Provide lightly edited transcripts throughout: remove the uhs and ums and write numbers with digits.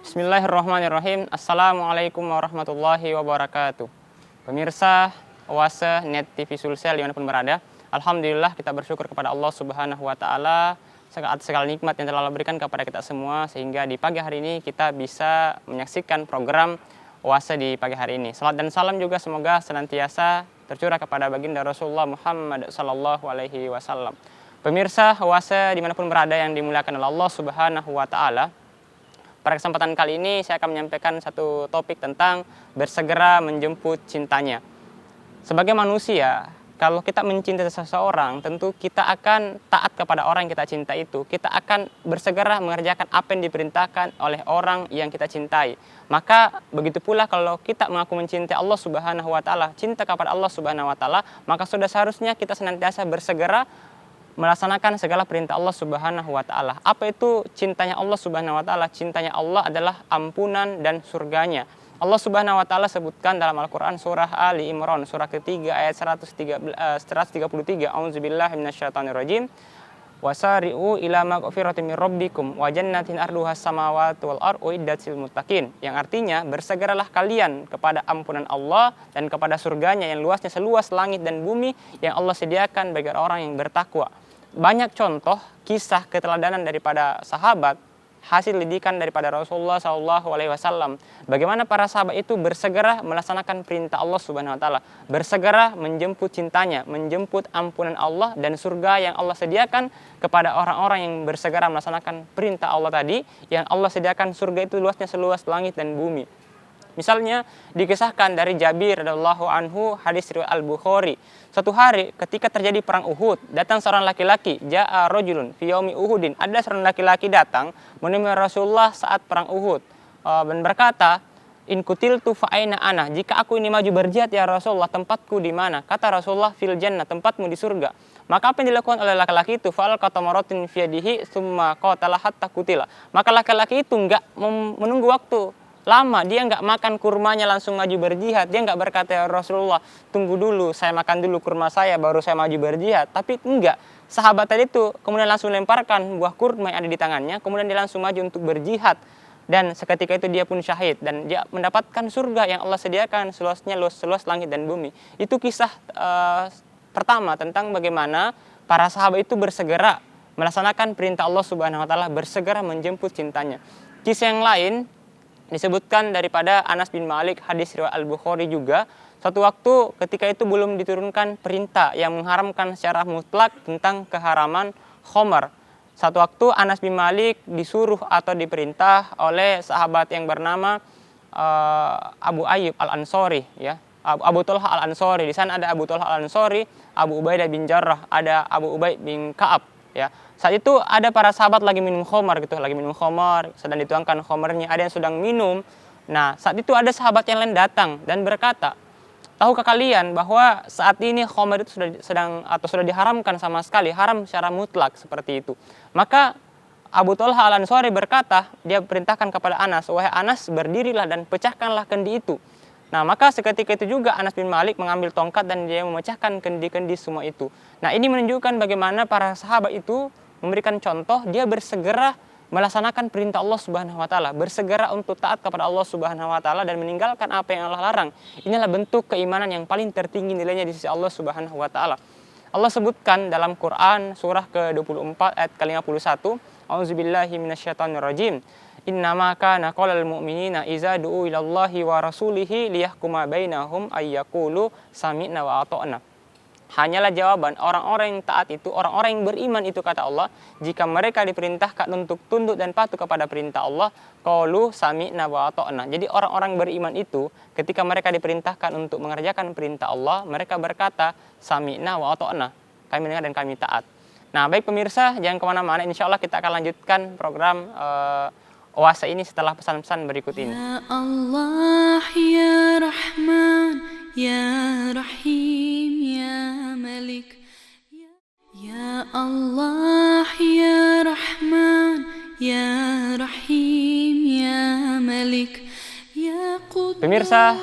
Bismillahirrahmanirrahim. Assalamualaikum warahmatullahi wabarakatuh. Pemirsa Oase Net TV Sulsel dimanapun berada, alhamdulillah kita bersyukur kepada Allah Subhanahu wa Ta'ala atas segala nikmat yang telah Allah berikan kepada kita semua, sehingga di pagi hari ini kita bisa menyaksikan program Oase di pagi hari ini. Salat dan salam juga semoga senantiasa tercurah kepada baginda Rasulullah Muhammad sallallahu alaihi wasallam. Pemirsa Oase dimanapun berada yang dimuliakan oleh Allah Subhanahu wa Ta'ala, pada kesempatan kali ini saya akan menyampaikan satu topik tentang bersegera menjemput cintanya. Sebagai manusia, kalau kita mencintai seseorang, tentu kita akan taat kepada orang yang kita cinta itu. Kita akan bersegera mengerjakan apa yang diperintahkan oleh orang yang kita cintai. Maka begitu pula kalau kita mengaku mencintai Allah Subhanahu wa Ta'ala, cinta kepada Allah Subhanahu wa Ta'ala, maka sudah seharusnya kita senantiasa bersegera melaksanakan segala perintah Allah Subhanahu wa Ta'ala. Apa itu cintanya Allah Subhanahu wa Ta'ala? Cintanya Allah adalah ampunan dan surganya. Allah Subhanahu wa Ta'ala sebutkan dalam Al-Quran surah Ali Imran, surah ketiga ayat 133. A'udzubillahi minasyaitonirrajim. Wasari'u ila maghfiratin min rabbikum wa jannatin arduhas samawati wal ardu uiddat lil muttaqin. Yang artinya, bersegeralah kalian kepada ampunan Allah dan kepada surganya yang luasnya seluas langit dan bumi yang Allah sediakan bagi orang yang bertakwa. Banyak contoh kisah keteladanan daripada sahabat, hasil didikan daripada Rasulullah SAW. Bagaimana para sahabat itu bersegera melaksanakan perintah Allah Subhanahu wa Ta'ala, bersegera menjemput cintanya, menjemput ampunan Allah dan surga yang Allah sediakan kepada orang-orang yang bersegera melaksanakan perintah Allah tadi, yang Allah sediakan surga itu luasnya seluas langit dan bumi. Misalnya dikisahkan dari Jabir radhiyallahu anhu, hadis riwayat Al-Bukhari. Suatu hari ketika terjadi perang Uhud, datang seorang laki-laki, ja'a rajulun fi yaumi Uhudin. Ada seorang laki-laki datang menemui Rasulullah saat perang Uhud dan berkata, "In kutiltu fa aina ana?" Jika aku ini maju berjihad ya Rasulullah, tempatku di mana? Kata Rasulullah, "Fil jannah," tempatmu di surga. Maka apa yang dilakukan oleh laki-laki itu? Fa'al qatamaratin fi yadihi tsumma qatala hatta kutila. Maka laki-laki itu enggak menunggu waktu lama, dia nggak makan kurmanya langsung maju berjihad. Dia nggak berkata, "Ya Rasulullah, tunggu dulu, saya makan dulu kurma saya baru saya maju berjihad." Tapi enggak, sahabat tadi itu kemudian langsung lemparkan buah kurma yang ada di tangannya, kemudian dia langsung maju untuk berjihad. Dan seketika itu dia pun syahid dan dia mendapatkan surga yang Allah sediakan seluas langit dan bumi. Itu kisah pertama tentang bagaimana para sahabat itu bersegera melaksanakan perintah Allah Subhanahu wa Ta'ala, bersegera menjemput cintanya. Kisah yang lain disebutkan daripada Anas bin Malik, hadis riwayat Al-Bukhari juga. Suatu waktu ketika itu belum diturunkan perintah yang mengharamkan secara mutlak tentang keharaman khamar. Suatu waktu Anas bin Malik disuruh atau diperintah oleh sahabat yang bernama Abu Ayyub Al-Ansori, ya. Abu Talha Al-Ansori. Di sana ada Abu Talha Al-Ansori, Abu Ubaidah bin Jarrah, ada Abu Ubaid bin Ka'ab, ya. Saat itu ada para sahabat lagi minum khamar gitu, sedang dituangkan khamarnya, ada yang sedang minum. Nah, saat itu ada sahabat yang lain datang dan berkata, "Tahukah kalian bahwa saat ini khamar itu sudah diharamkan sama sekali, haram secara mutlak seperti itu." Maka Abu Talha Al-Ansari berkata, dia perintahkan kepada Anas, "Wahai Anas, berdirilah dan pecahkanlah kendi itu." Nah, maka seketika itu juga Anas bin Malik mengambil tongkat dan dia memecahkan kendi-kendi semua itu. Nah, ini menunjukkan bagaimana para sahabat itu memberikan contoh, dia bersegera melaksanakan perintah Allah Subhanahu wa Ta'ala, bersegera untuk taat kepada Allah Subhanahu wa Ta'ala dan meninggalkan apa yang Allah larang. Inilah bentuk keimanan yang paling tertinggi nilainya di sisi Allah Subhanahu wa Ta'ala. Allah sebutkan dalam Quran surah ke-24 ayat ke-51, "A'udzubillahi minasyaitonirrajim. Innama kana qaulal mu'minina idza du'u ilallahi wa rasulihi liyahkuma bainahum ayyaqulu sami'na wa ata'na." Hanyalah jawaban orang-orang yang taat itu, orang-orang yang beriman itu, kata Allah, jika mereka diperintahkan untuk tunduk dan patuh kepada perintah Allah, qalu sami'na wa ata'na. Jadi orang-orang beriman itu ketika mereka diperintahkan untuk mengerjakan perintah Allah, mereka berkata sami'na wa ata'na, kami dengar dan kami taat. Nah, baik pemirsa, jangan kemana-mana, insya Allah kita akan lanjutkan program Oase ini setelah pesan-pesan berikut ini. Ya Allah ya Rahman ya Rahim ya Malik, ya Allah ya Rahman ya Rahim ya Malik, ya Qudus. Pemirsa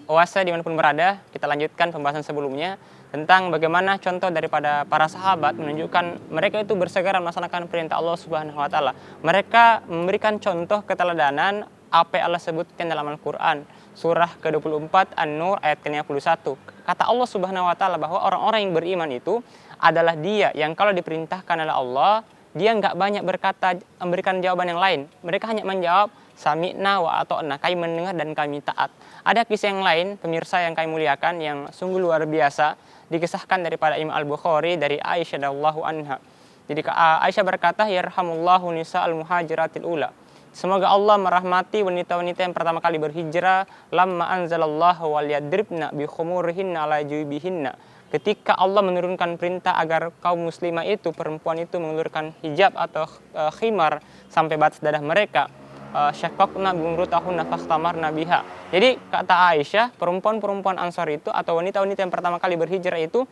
Oase dimanapun berada, kita lanjutkan pembahasan sebelumnya tentang bagaimana contoh daripada para sahabat menunjukkan mereka itu bersegera melaksanakan perintah Allah Subhanahu wa taala. Mereka memberikan contoh keteladanan apa yang Allah sebutkan dalam Al-Qur'an, surah ke-24 An-Nur ayat ke-51. Kata Allah Subhanahu wa taala bahwa orang-orang yang beriman itu adalah dia yang kalau diperintahkan oleh Allah, dia nggak banyak berkata memberikan jawaban yang lain. Mereka hanya menjawab sami'na wa ata'na, kami mendengar dan kami taat. Ada kisah yang lain, pemirsa yang kami muliakan, yang sungguh luar biasa, dikisahkan daripada Imam Al-Bukhari dari Aisyah radhiyallahu anha. Jadi Aisyah berkata, yarhamullahu nisa'al muhajiratil ula. Semoga Allah merahmati wanita-wanita yang pertama kali berhijrah, lamma anzalallahu wal yadribna bi khumurihinna ala jubihinna. Ketika Allah menurunkan perintah agar kaum muslimah itu, perempuan itu mengulurkan hijab atau khimar sampai batas dadah mereka. Syaqaqna bimrutahunna fakhtamarna biha. Jadi kata Aisyah, perempuan-perempuan Ansar itu atau wanita-wanita yang pertama kali berhijrah itu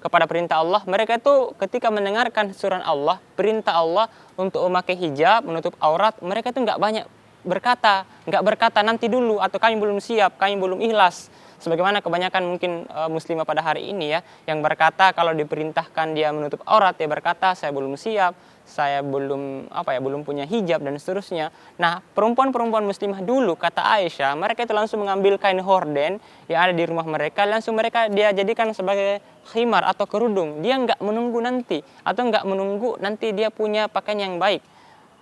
kepada perintah Allah, mereka itu ketika mendengarkan surat Allah, perintah Allah untuk memakai hijab, menutup aurat, mereka itu nggak berkata nanti dulu, atau kami belum siap, kami belum ikhlas. Sebagaimana kebanyakan mungkin muslimah pada hari ini ya, yang berkata kalau diperintahkan dia menutup aurat, dia berkata saya belum siap, saya belum punya hijab dan seterusnya. Nah, perempuan-perempuan muslimah dulu, kata Aisyah, mereka itu langsung mengambil kain horden yang ada di rumah mereka, langsung mereka dia jadikan sebagai khimar atau kerudung. Dia nggak menunggu nanti, atau nggak menunggu nanti dia punya pakaian yang baik.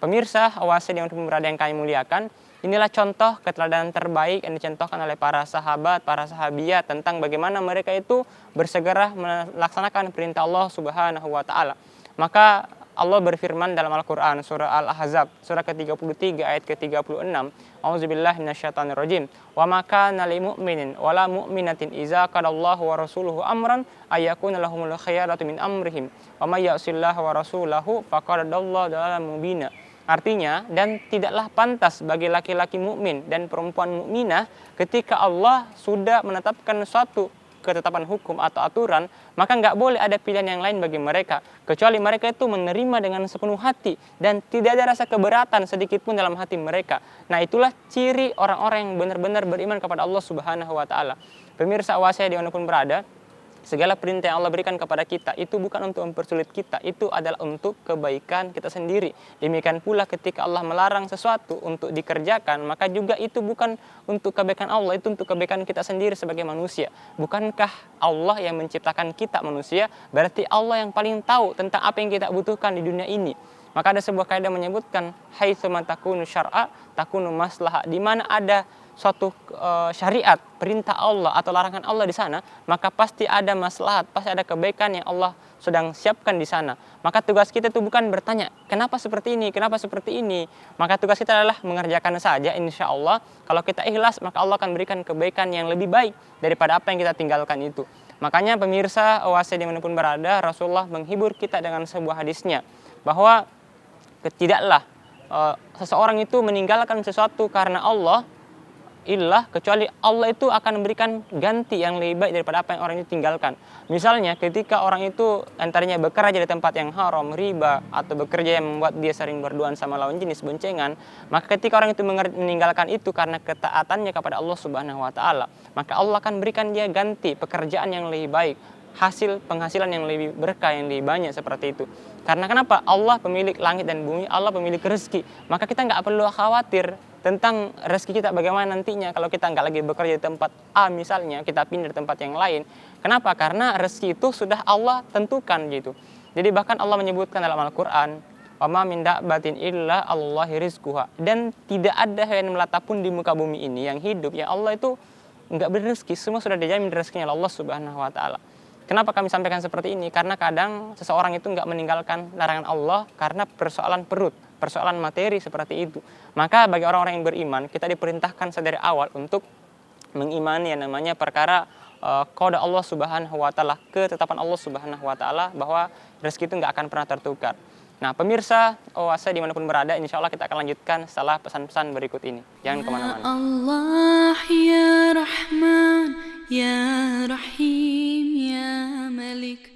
Pemirsa, awasi yang berada yang kami muliakan, inilah contoh keteladanan terbaik yang dicontohkan oleh para sahabat, para sahabiat tentang bagaimana mereka itu bersegera melaksanakan perintah Allah Subhanahu wa taala. Maka Allah berfirman dalam Al-Qur'an surah Al-Ahzab surah ke-33 ayat ke-36, A'udzubillahi minasyaitonirrajim. Wa ma kana lil mu'minin wala mu'minatin idza qadallahu wa rasuluhu amran ayyakuna lahumul khiyaratu min amrihim wa may ya'sillaha wa rasulahu faqad dalla dalalan mubina. Artinya, dan tidaklah pantas bagi laki-laki mukmin dan perempuan mukminah ketika Allah sudah menetapkan suatu ketetapan hukum atau aturan, maka nggak boleh ada pilihan yang lain bagi mereka, kecuali mereka itu menerima dengan sepenuh hati dan tidak ada rasa keberatan sedikit pun dalam hati mereka. Nah, itulah ciri orang-orang yang benar-benar beriman kepada Allah Subhanahu wa taala. Pemirsa awasi dimanapun berada, segala perintah yang Allah berikan kepada kita itu bukan untuk mempersulit kita, itu adalah untuk kebaikan kita sendiri. Demikian pula ketika Allah melarang sesuatu untuk dikerjakan, maka juga itu bukan untuk kebaikan Allah, itu untuk kebaikan kita sendiri sebagai manusia. Bukankah Allah yang menciptakan kita manusia? Berarti Allah yang paling tahu tentang apa yang kita butuhkan di dunia ini. Maka ada sebuah kaidah menyebutkan haitsu takunu syar'a takunu maslahah. Di mana ada suatu syariat, perintah Allah atau larangan Allah di sana, maka pasti ada maslahat, pasti ada kebaikan yang Allah sedang siapkan di sana. Maka tugas kita itu bukan bertanya, kenapa seperti ini, kenapa seperti ini. Maka tugas kita adalah mengerjakan saja, insya Allah. Kalau kita ikhlas, maka Allah akan berikan kebaikan yang lebih baik daripada apa yang kita tinggalkan itu. Makanya pemirsa, awasi dimanapun berada, Rasulullah menghibur kita dengan sebuah hadisnya, bahwa tidaklah seseorang itu meninggalkan sesuatu karena Allah, kecuali Allah itu akan memberikan ganti yang lebih baik daripada apa yang orang itu tinggalkan. Misalnya ketika orang itu antaranya bekerja di tempat yang haram, riba, atau bekerja yang membuat dia sering berduaan sama lawan jenis, boncengan, maka ketika orang itu meninggalkan itu karena ketaatannya kepada Allah Subhanahu wa taala, maka Allah akan berikan dia ganti pekerjaan yang lebih baik, penghasilan yang lebih berkah, yang lebih banyak seperti itu. Karena kenapa? Allah pemilik langit dan bumi, Allah pemilik rezeki. Maka kita nggak perlu khawatir tentang rezeki kita bagaimana nantinya kalau kita nggak lagi bekerja di tempat A misalnya, kita pindah di tempat yang lain. Kenapa? Karena rezeki itu sudah Allah tentukan gitu. Jadi bahkan Allah menyebutkan dalam Al-Quran, wa ma min dabbatin illa Allahi rizquha. Dan tidak ada hewan melata pun di muka bumi ini yang hidup, yang Allah itu nggak berrezeki, semua sudah dijamin rezekinya oleh Allah Subhanahu wa taala. Kenapa kami sampaikan seperti ini? Karena kadang seseorang itu nggak meninggalkan larangan Allah karena persoalan perut, persoalan materi seperti itu. Maka bagi orang-orang yang beriman, kita diperintahkan sedari awal untuk mengimani yang namanya perkara qada Allah Subhanahu wa taala, ketetapan Allah Subhanahu wa taala bahwa rezeki itu nggak akan pernah tertukar. Nah, pemirsa Oase dimanapun berada, insya Allah kita akan lanjutkan setelah pesan-pesan berikut ini. Jangan kemana-mana. Allah ya Rahman ya Rahim ya Malik.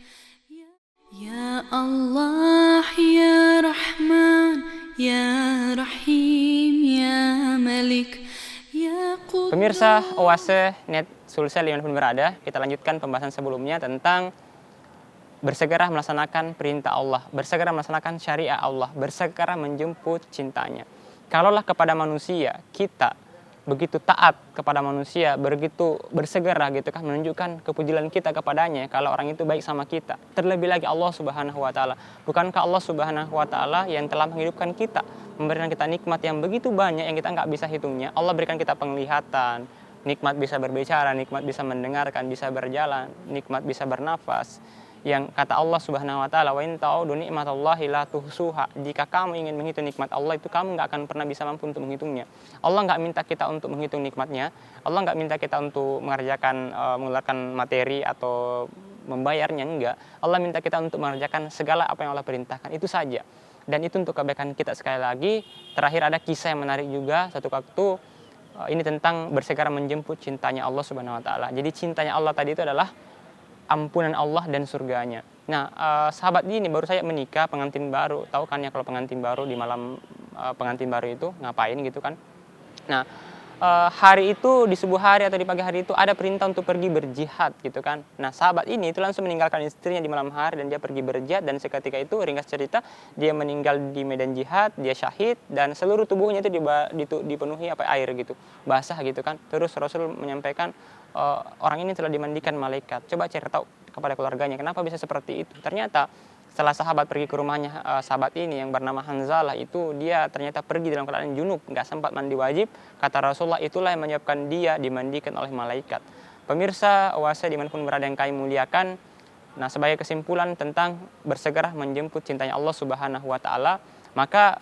Ya Allah ya Rahman ya Rahim ya Malik. Pemirsa Oase Net Sulsel dimanapun berada, kita lanjutkan pembahasan sebelumnya tentang bersegera melaksanakan perintah Allah, bersegera melaksanakan syariat Allah, bersegera menjemput cintanya. Kalaulah kepada manusia kita begitu taat kepada manusia, begitu bersegera gitu kan menunjukkan kepujian kita kepadanya kalau orang itu baik sama kita. Terlebih lagi Allah Subhanahu wa taala. Bukankah Allah Subhanahu wa taala yang telah menghidupkan kita, memberikan kita nikmat yang begitu banyak yang kita nggak bisa hitungnya. Allah berikan kita penglihatan, nikmat bisa berbicara, nikmat bisa mendengarkan, bisa berjalan, nikmat bisa bernafas. Yang kata Allah Subhanahu wa taala, wa in ta'udu nikmatallahi la tuhsuha. Jika kamu ingin menghitung nikmat Allah itu kamu nggak akan pernah bisa mampu untuk menghitungnya. Allah nggak minta kita untuk menghitung nikmatnya. Allah nggak minta kita untuk mengeluarkan materi atau membayarnya, enggak. Allah minta kita untuk mengerjakan segala apa yang Allah perintahkan, itu saja. Dan itu untuk kebaikan kita. Sekali lagi, terakhir ada kisah yang menarik juga. Satu waktu ini tentang bersegera menjemput cintanya Allah Subhanahu wa taala. Jadi cintanya Allah tadi itu adalah ampunan Allah dan surganya. Nah, sahabat ini baru saja menikah, pengantin baru. Tahu kan ya kalau pengantin baru di malam pengantin baru itu ngapain gitu kan. Nah, hari itu di subuh hari atau di pagi hari itu ada perintah untuk pergi berjihad gitu kan. Nah, sahabat ini itu langsung meninggalkan istrinya di malam hari dan dia pergi berjihad, dan seketika itu ringkas cerita dia meninggal di medan jihad, dia syahid dan seluruh tubuhnya itu dipenuhi air gitu, basah gitu kan. Terus Rasul menyampaikan orang ini telah dimandikan malaikat. Coba cari tahu kepada keluarganya kenapa bisa seperti itu. Ternyata setelah sahabat pergi ke rumahnya sahabat ini yang bernama Hanzalah itu, dia ternyata pergi dalam keadaan junub, nggak sempat mandi wajib. Kata Rasulullah, itulah yang menyebabkan dia dimandikan oleh malaikat. Pemirsa Oase dimanapun berada yang kami muliakan, nah sebagai kesimpulan tentang bersegera menjemput cintanya Allah Subhanahu wa taala, maka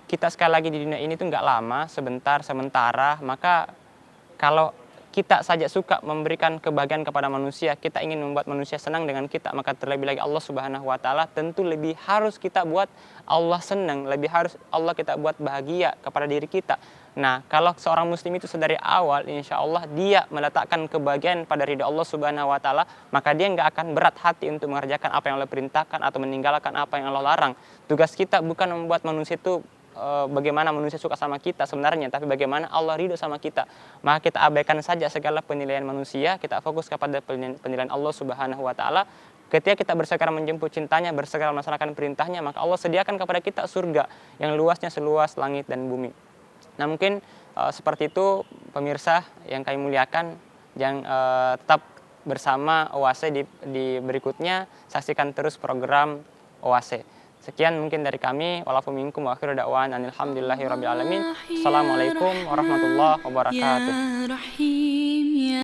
kita sekali lagi di dunia ini tuh nggak lama, sementara. Maka kalau kita saja suka memberikan kebahagiaan kepada manusia, kita ingin membuat manusia senang dengan kita, maka terlebih lagi Allah Subhanahu wa taala tentu lebih harus kita buat Allah senang, lebih harus Allah kita buat bahagia kepada diri kita. Nah, kalau seorang muslim itu sedari awal insya Allah dia meletakkan kebahagiaan pada ridha Allah Subhanahu wa taala, maka dia nggak akan berat hati untuk mengerjakan apa yang Allah perintahkan atau meninggalkan apa yang Allah larang. Tugas kita bukan membuat manusia itu bagaimana manusia suka sama kita sebenarnya, tapi bagaimana Allah ridho sama kita. Maka kita abaikan saja segala penilaian manusia, kita fokus kepada penilaian Allah Subhanahu wa taala. Ketika kita bersegera menjemput cintanya, bersegera melaksanakan perintahnya, maka Allah sediakan kepada kita surga yang luasnya seluas langit dan bumi. Nah, mungkin seperti itu pemirsa yang kami muliakan, yang tetap bersama Oase di berikutnya. Saksikan terus program Oase. Sekian mungkin dari kami. Walafu minkum wa akhiru da'wan alhamdulillahirabbil alamin. Assalamualaikum warahmatullahi wabarakatuh.